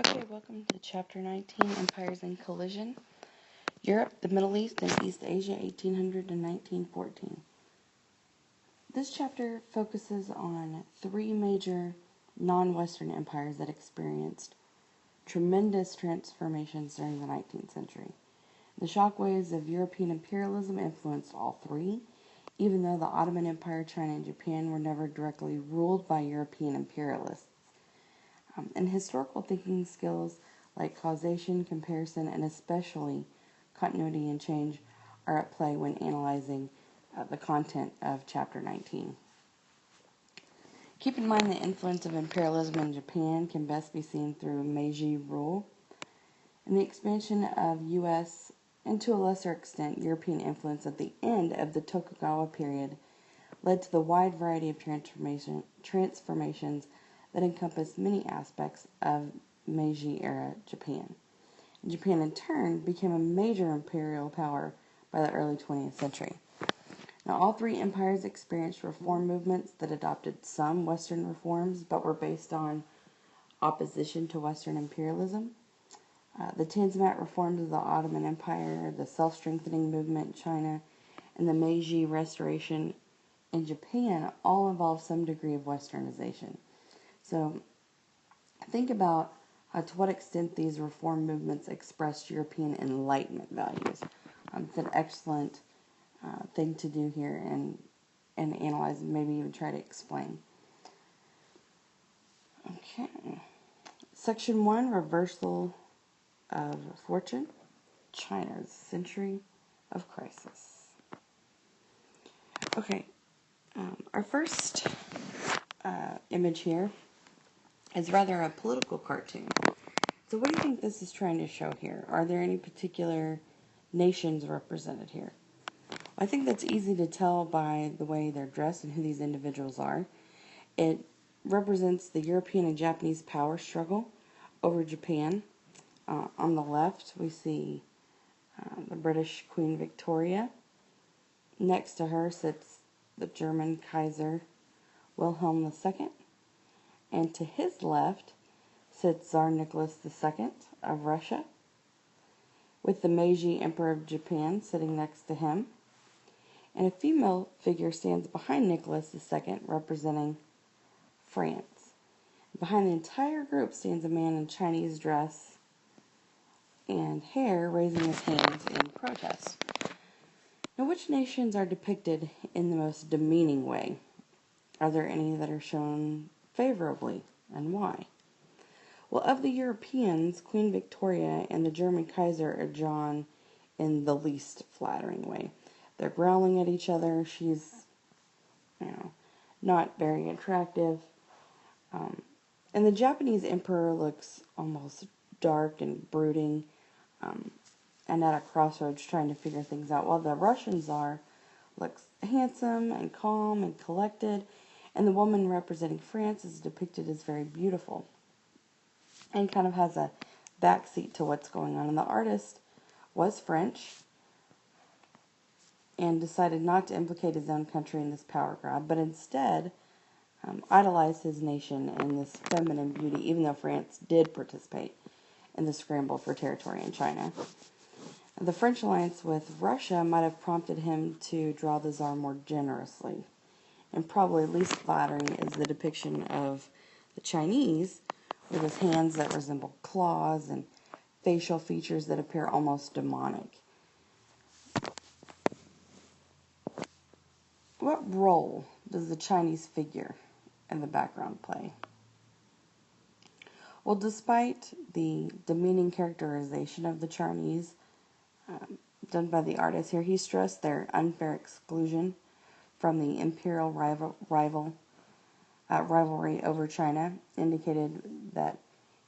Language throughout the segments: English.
Okay, welcome to Chapter 19, Empires in Collision. Europe, the Middle East, and East Asia, 1800 to 1914. This chapter focuses on three major non-Western empires that experienced tremendous transformations during the 19th century. The shockwaves of European imperialism influenced all three, even though the Ottoman Empire, China, and Japan were never directly ruled by European imperialists. And historical thinking skills like causation, comparison, and especially continuity and change are at play when analyzing the content of Chapter 19. Keep in mind the influence of imperialism in Japan can best be seen through Meiji rule, and the expansion of U.S. and to a lesser extent European influence at the end of the Tokugawa period led to the wide variety of transformations that encompassed many aspects of Meiji-era Japan. And Japan, in turn, became a major imperial power by the early 20th century. Now, all three empires experienced reform movements that adopted some Western reforms, but were based on opposition to Western imperialism. The Tanzimat reforms of the Ottoman Empire, the self-strengthening movement in China, and the Meiji Restoration in Japan all involved some degree of Westernization. So think about to what extent these reform movements expressed European Enlightenment values. It's an excellent thing to do here and analyze and maybe even try to explain. Okay. Section 1, Reversal of Fortune, China's Century of Crisis. Okay, our first image here is rather a political cartoon. So what do you think this is trying to show here? Are there any particular nations represented here? I think that's easy to tell by the way they're dressed and who these individuals are. It represents the European and Japanese power struggle over Japan. On the left, we see the British Queen Victoria. Next to her sits the German Kaiser Wilhelm II. And to his left sits Tsar Nicholas II of Russia, with the Meiji Emperor of Japan sitting next to him. And a female figure stands behind Nicholas II, representing France. Behind the entire group stands a man in Chinese dress and hair, raising his hands in protest. Now, which nations are depicted in the most demeaning way? Are there any that are shown favorably, and why? Well, of the Europeans, Queen Victoria and the German Kaiser are drawn in the least flattering way. They're growling at each other. She's, not very attractive. And the Japanese emperor looks almost dark and brooding, and at a crossroads trying to figure things out, while the Russian Tsar looks handsome and calm and collected, and the woman representing France is depicted as very beautiful and kind of has a backseat to what's going on. And the artist was French and decided not to implicate his own country in this power grab, but instead idolized his nation in this feminine beauty, even though France did participate in the scramble for territory in China. The French alliance with Russia might have prompted him to draw the Tsar more generously. And probably least flattering is the depiction of the Chinese with his hands that resemble claws and facial features that appear almost demonic. What role does the Chinese figure in the background play? Well, despite the demeaning characterization of the Chinese done by the artist here, he stressed their unfair exclusion from the imperial rivalry over China, indicated that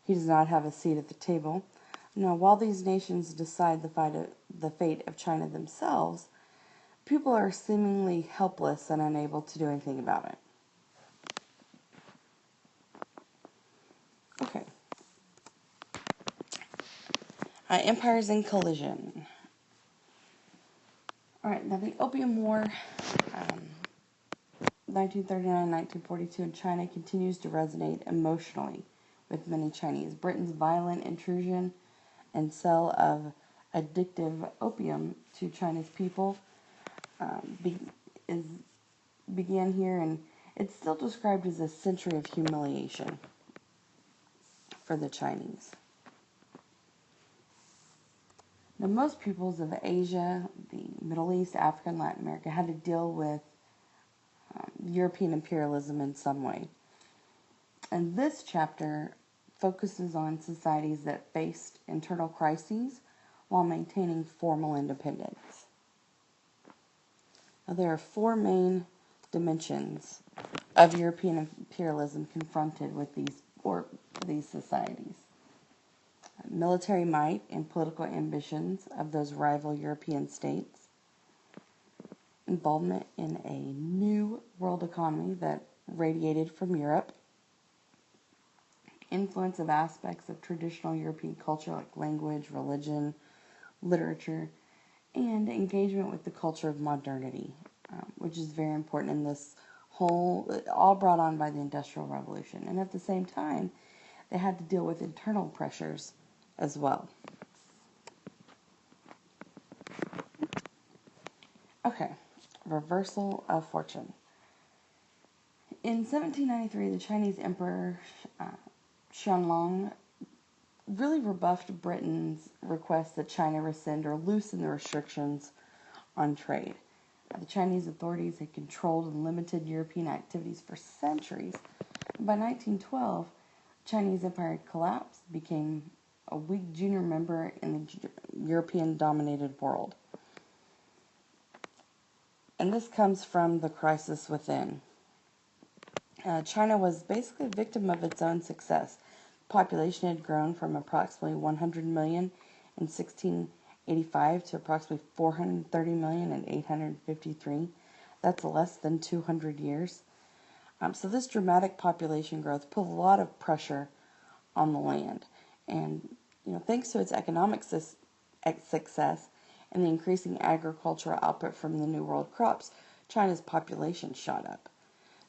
he does not have a seat at the table. Now, while these nations decide the fate of China themselves, people are seemingly helpless and unable to do anything about it. Okay. Empires in collision. Alright, now the Opium War, 1939-1942 in China continues to resonate emotionally with many Chinese. Britain's violent intrusion and sale of addictive opium to China's people began here, and it's still described as a century of humiliation for the Chinese. Now, most peoples of Asia, the Middle East, Africa, and Latin America had to deal with European imperialism in some way. And this chapter focuses on societies that faced internal crises while maintaining formal independence. Now, there are four main dimensions of European imperialism confronted with these societies. Military might and political ambitions of those rival European states, involvement in a new world economy that radiated from Europe, influence of aspects of traditional European culture like language, religion, literature, and engagement with the culture of modernity, which is very important in this all brought on by the Industrial Revolution. And at the same time, they had to deal with internal pressures as well. Okay, reversal of fortune. In 1793, the Chinese Emperor Qianlong really rebuffed Britain's request that China rescind or loosen the restrictions on trade. The Chinese authorities had controlled and limited European activities for centuries. By 1912, the Chinese Empire had collapsed, became a weak junior member in the European-dominated world. And this comes from the crisis within. China was basically a victim of its own success. The population had grown from approximately 100 million in 1685 to approximately 430 million in 853. That's less than 200 years. So this dramatic population growth put a lot of pressure on the land. And thanks to its economic success and the increasing agricultural output from the New World crops, China's population shot up.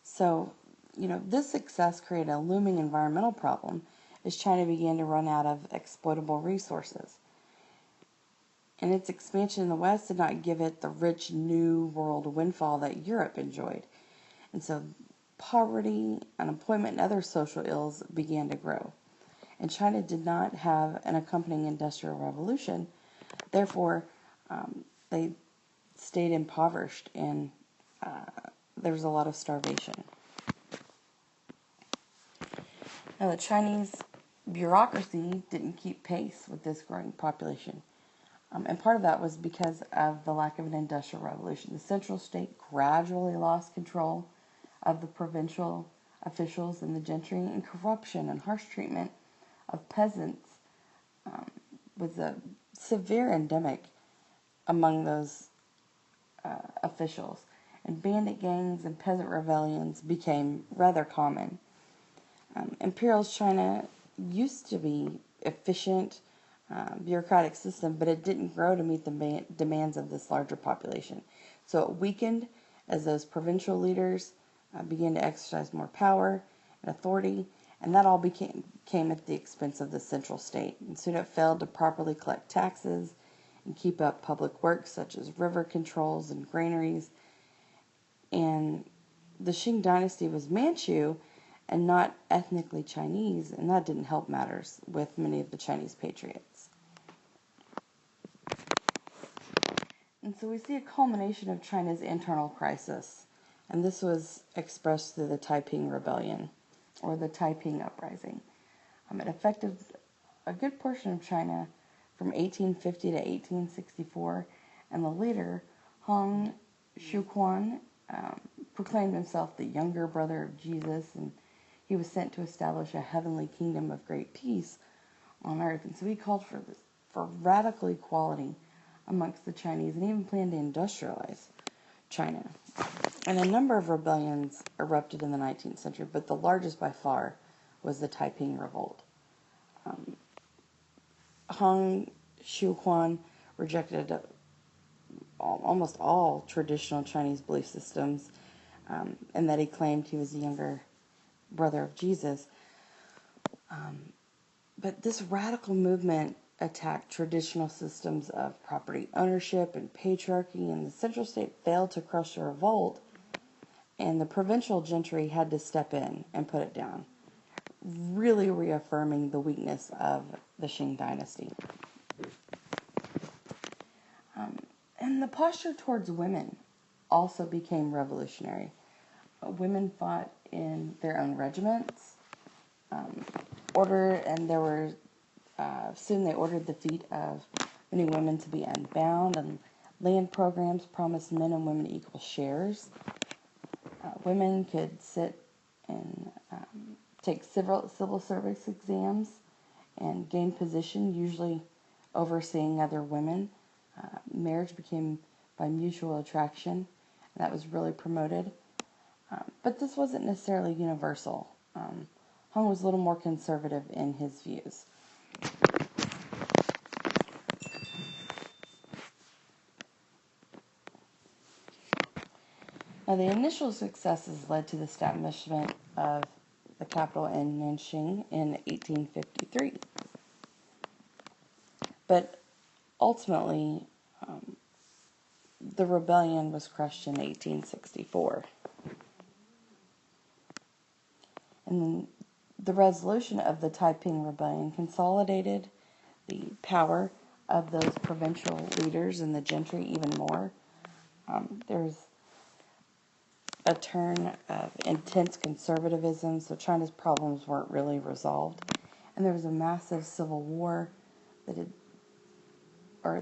So, this success created a looming environmental problem as China began to run out of exploitable resources. And its expansion in the West did not give it the rich New World windfall that Europe enjoyed. And so poverty, unemployment, and other social ills began to grow. And China did not have an accompanying industrial revolution. Therefore, they stayed impoverished, and there was a lot of starvation. Now, the Chinese bureaucracy didn't keep pace with this growing population. And part of that was because of the lack of an industrial revolution. The central state gradually lost control of the provincial officials and the gentry, and corruption and harsh treatment of peasants was a severe endemic among those officials. And bandit gangs and peasant rebellions became rather common. Imperial China used to be efficient, bureaucratic system, but it didn't grow to meet the demands of this larger population. So it weakened as those provincial leaders began to exercise more power and authority, and that all came at the expense of the central state. And soon it failed to properly collect taxes and keep up public works such as river controls and granaries. And the Qing dynasty was Manchu and not ethnically Chinese, and that didn't help matters with many of the Chinese patriots. And so we see a culmination of China's internal crisis, and this was expressed through the Taiping Rebellion, or the Taiping Uprising. It affected a good portion of China from 1850 to 1864, and the leader, Hong Xiuquan, proclaimed himself the younger brother of Jesus, and he was sent to establish a heavenly kingdom of great peace on earth. And so he called for radical equality amongst the Chinese and even planned to industrialize China. And a number of rebellions erupted in the 19th century, but the largest by far was the Taiping Revolt. Hong Xiuquan rejected almost all traditional Chinese belief systems, and that he claimed he was the younger brother of Jesus. But this radical movement attacked traditional systems of property ownership and patriarchy, and the central state failed to crush the revolt, and the provincial gentry had to step in and put it down, really reaffirming the weakness of the Qing dynasty. And the posture towards women also became revolutionary. Women fought in their own regiments, soon they ordered the feet of many women to be unbound, and land programs promised men and women equal shares. Women could sit and take civil service exams and gain position, usually overseeing other women. Marriage became by mutual attraction, and that was really promoted. But this wasn't necessarily universal. Hong was a little more conservative in his views. Now, the initial successes led to the establishment of the capital in Nanjing in 1853. But ultimately, the rebellion was crushed in 1864. And then the resolution of the Taiping Rebellion consolidated the power of those provincial leaders and the gentry even more. There's a turn of intense conservatism, so China's problems weren't really resolved. And there was a massive civil war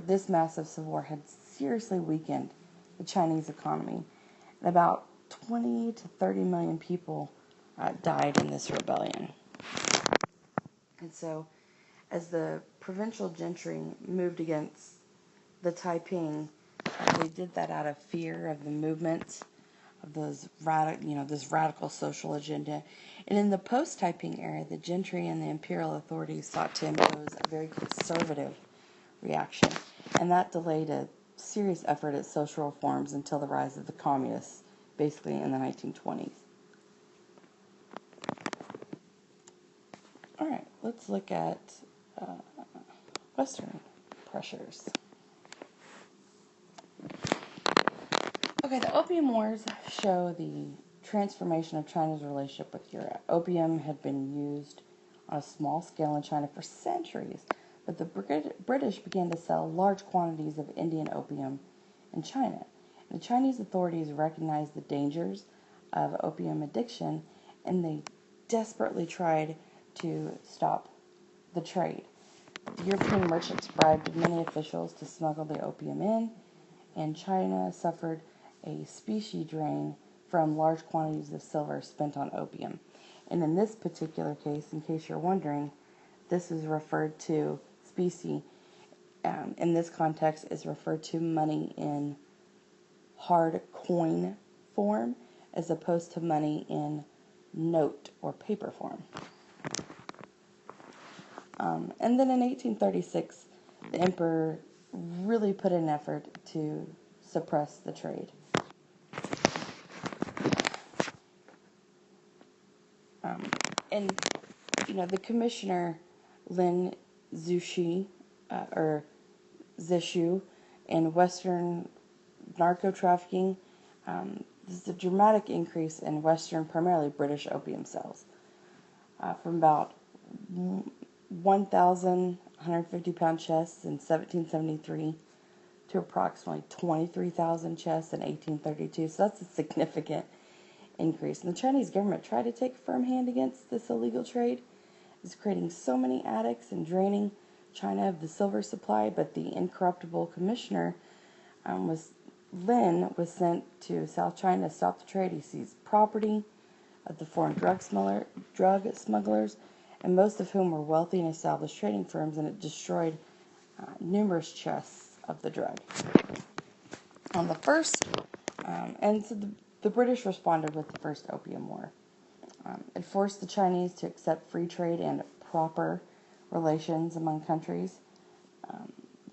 this massive civil war had seriously weakened the Chinese economy. And about 20 to 30 million people died in this rebellion. And so, as the provincial gentry moved against the Taiping, they did that out of fear of the movements of this radical social agenda. And in the post-Taiping era, the gentry and the imperial authorities sought to impose a very conservative reaction, and that delayed a serious effort at social reforms until the rise of the communists, basically in the 1920s. All right, let's look at Western pressures. Okay, the Opium Wars show the transformation of China's relationship with Europe. Opium had been used on a small scale in China for centuries, but the British began to sell large quantities of Indian opium in China. And the Chinese authorities recognized the dangers of opium addiction, and they desperately tried to stop the trade. The European merchants bribed many officials to smuggle the opium in, and China suffered a specie drain from large quantities of silver spent on opium. And in this particular case, in case you're wondering, this is referred to specie. In this context, is referred to money in hard coin form as opposed to money in note or paper form. And then in 1836, the emperor really put in an effort to suppress the trade. The commissioner Lin Zexu in Western narco-trafficking, this is a dramatic increase in Western, primarily British opium sales, from about 1,150 pound chests in 1773 to approximately 23,000 chests in 1832. So that's a significant increase. And the Chinese government tried to take a firm hand against this illegal trade. It was creating so many addicts and draining China of the silver supply, but the incorruptible commissioner Lin was sent to South China to stop the trade. He seized property of the foreign drug smugglers, and most of whom were wealthy and established trading firms, and it destroyed numerous chests of the drug. On the first, and so the British responded with the First Opium War. It forced the Chinese to accept free trade and proper relations among countries.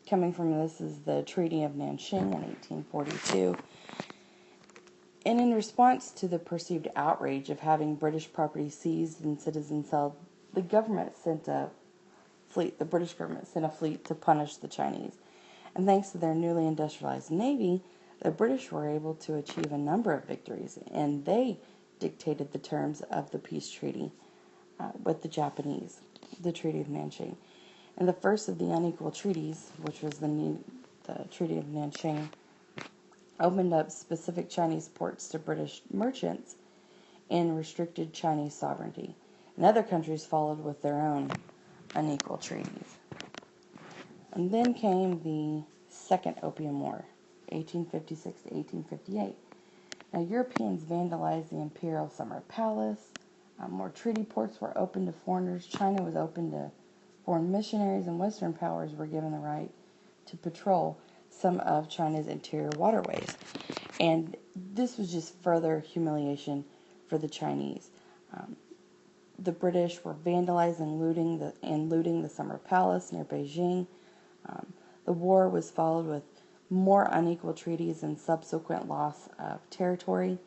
Coming from this is the Treaty of Nanjing in 1842. And in response to the perceived outrage of having British property seized and citizens held the government sent a fleet, the British government sent a fleet to punish the Chinese. And thanks to their newly industrialized navy, the British were able to achieve a number of victories, and they dictated the terms of the peace treaty with the Japanese, the Treaty of Nanjing. And the first of the unequal treaties, which was the Treaty of Nanjing, opened up specific Chinese ports to British merchants and restricted Chinese sovereignty. And other countries followed with their own unequal treaties. And then came the Second Opium War, 1856 to 1858. Now, Europeans vandalized the Imperial Summer Palace. More treaty ports were open to foreigners. China was open to foreign missionaries, and Western powers were given the right to patrol some of China's interior waterways. And this was just further humiliation for the Chinese. The British were vandalizing looting the Summer Palace near Beijing. The war was followed with more unequal treaties and subsequent loss of territory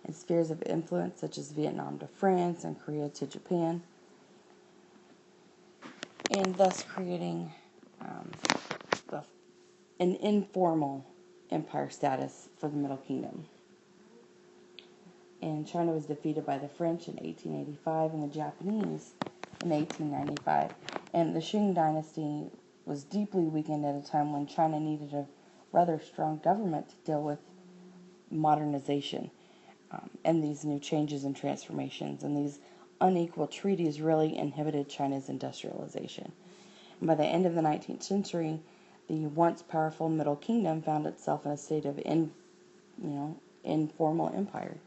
and spheres of influence, such as Vietnam to France and Korea to Japan, and thus creating an informal empire status for the Middle Kingdom. And China was defeated by the French in 1885 and the Japanese in 1895. And the Qing dynasty was deeply weakened at a time when China needed a rather strong government to deal with modernization and these new changes and transformations. And these unequal treaties really inhibited China's industrialization. And by the end of the 19th century, the once powerful Middle Kingdom found itself in a state of informal empire,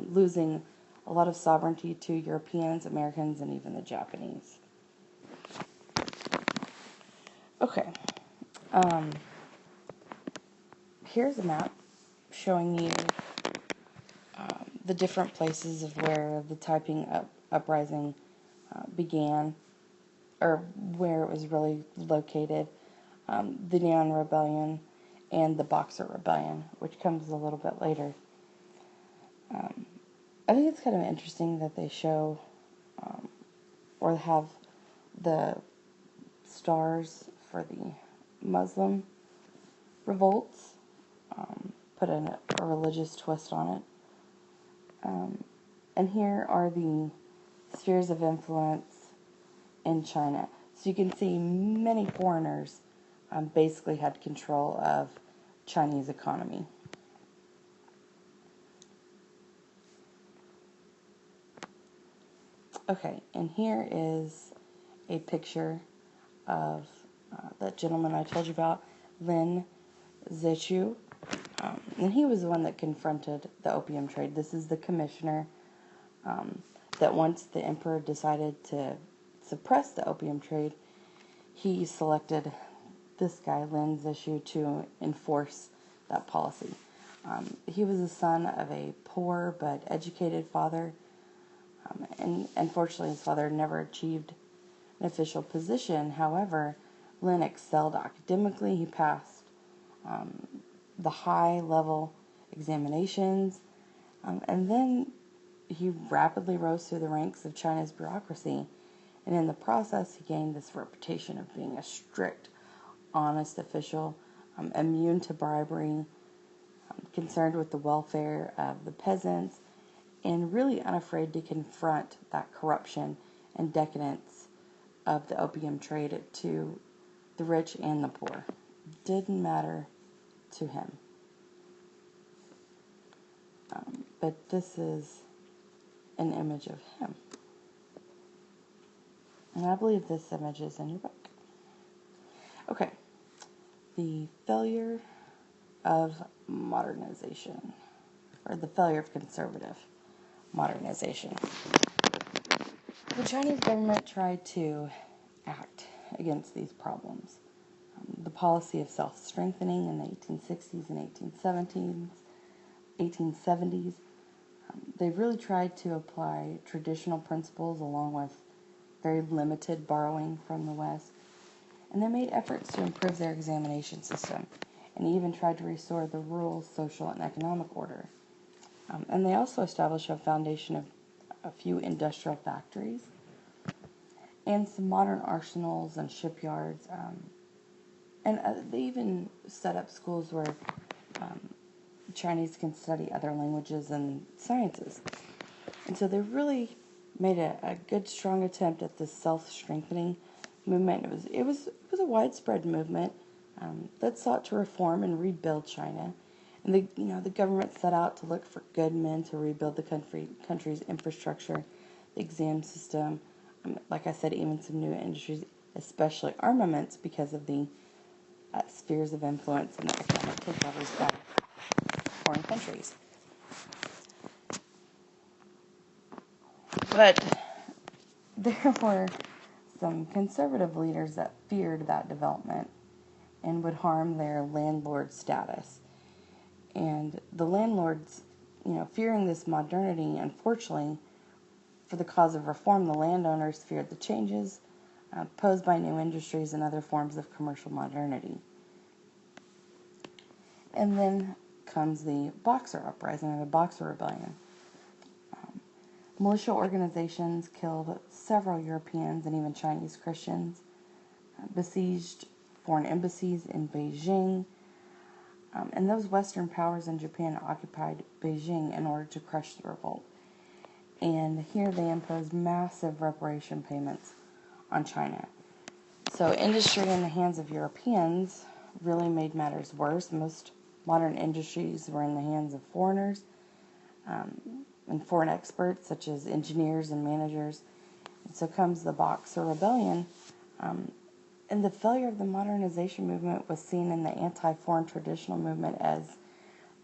losing a lot of sovereignty to Europeans, Americans, and even the Japanese. Okay, here's a map showing you the different places of where the Taiping Uprising began, or where it was really located. The Neon Rebellion and the Boxer Rebellion, which comes a little bit later. I think it's kind of interesting that they show or have the stars for the Muslim revolts, put a religious twist on it. And here are the spheres of influence in China. So you can see many foreigners basically had control of Chinese economy. Okay, and here is a picture of that gentleman I told you about, Lin Zexu. And he was the one that confronted the opium trade. This is the commissioner that once the emperor decided to suppress the opium trade, he selected this guy, Lin Zexu, to enforce that policy. He was the son of a poor but educated father, and unfortunately his father never achieved an official position. However, Lin excelled academically. He passed the high-level examinations, and then he rapidly rose through the ranks of China's bureaucracy, and in the process he gained this reputation of being a strict, honest official, immune to bribery, concerned with the welfare of the peasants, and really unafraid to confront that corruption and decadence of the opium trade to the rich and the poor. Didn't matter to him. But this is an image of him. And I believe this image is in your book. Okay. The failure of modernization, or the failure of conservative modernization. The Chinese government tried to act against these problems. The policy of self-strengthening in the 1860s and 1870s, they really tried to apply traditional principles along with very limited borrowing from the West. And they made efforts to improve their examination system, and even tried to restore the rural, social, and economic order. And they also established a foundation of a few industrial factories. and some modern arsenals and shipyards. And they even set up schools where Chinese can study other languages and sciences. And so they really made a good, strong attempt at this self-strengthening movement. It was a widespread movement that sought to reform and rebuild China. And the government set out to look for good men to rebuild the country's infrastructure, the exam system, like I said, even some new industries, especially armaments, because of the spheres of influence and the economic takeovers by foreign countries. But there were some conservative leaders that feared that development and would harm their landlord status. And the landlords, fearing this modernity, unfortunately, for the cause of reform, the landowners feared the changes posed by new industries and other forms of commercial modernity. And then comes the Boxer Uprising, or the Boxer Rebellion. Militia organizations killed several Europeans and even Chinese Christians, besieged foreign embassies in Beijing, and those Western powers in Japan occupied Beijing in order to crush the revolt. And here they imposed massive reparation payments on China. So industry in the hands of Europeans really made matters worse. Most modern industries were in the hands of foreigners and foreign experts, such as engineers and managers. And so comes the Boxer Rebellion, and the failure of the modernization movement was seen in the anti-foreign traditional movement as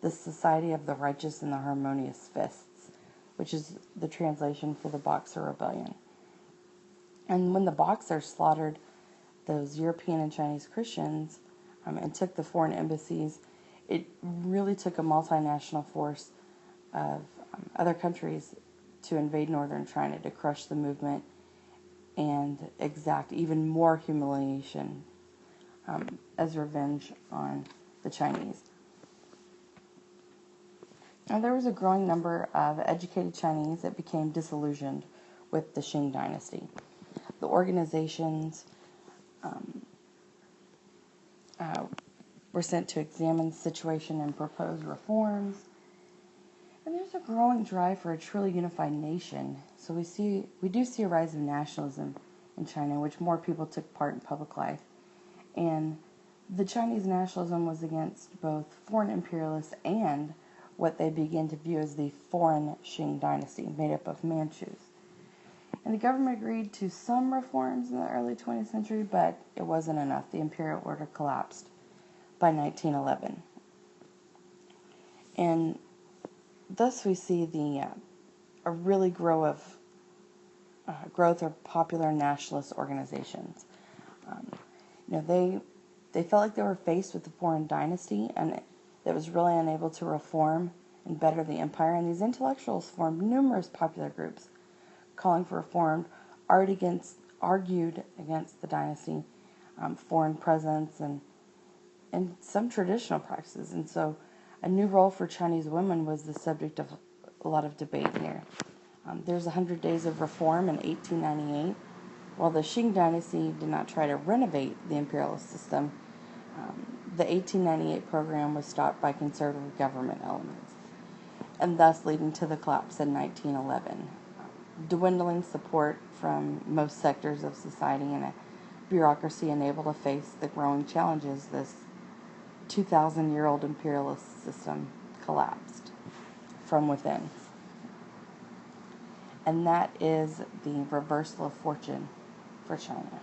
the Society of the Righteous and the Harmonious Fists, which is the translation for the Boxer Rebellion. And when the Boxers slaughtered those European and Chinese Christians and took the foreign embassies, it really took a multinational force of other countries to invade northern China to crush the movement and exact even more humiliation as revenge on the Chinese. Now, there was a growing number of educated Chinese that became disillusioned with the Qing dynasty. The organizations were sent to examine the situation and propose reforms. And there's a growing drive for a truly unified nation. So we do see a rise of nationalism in China, in which more people took part in public life. And the Chinese nationalism was against both foreign imperialists and what they began to view as the foreign Qing dynasty, made up of Manchus. And the government agreed to some reforms in the early 20th century, but it wasn't enough. The imperial order collapsed by 1911. And thus we see a really growth of popular nationalist organizations. They felt like they were faced with a foreign dynasty and that was really unable to reform and better the empire. And these intellectuals formed numerous popular groups calling for reform, argued against the dynasty, foreign presence, and some traditional practices. And so a new role for Chinese women was the subject of a lot of debate here. There's 100 Days of Reform in 1898. While the Qing dynasty did not try to renovate the imperialist system, the 1898 program was stopped by conservative government elements, and thus leading to the collapse in 1911. Dwindling support from most sectors of society and a bureaucracy unable to face the growing challenges this 2,000-year-old imperialist system collapsed from within. And that is the reversal of fortune for China.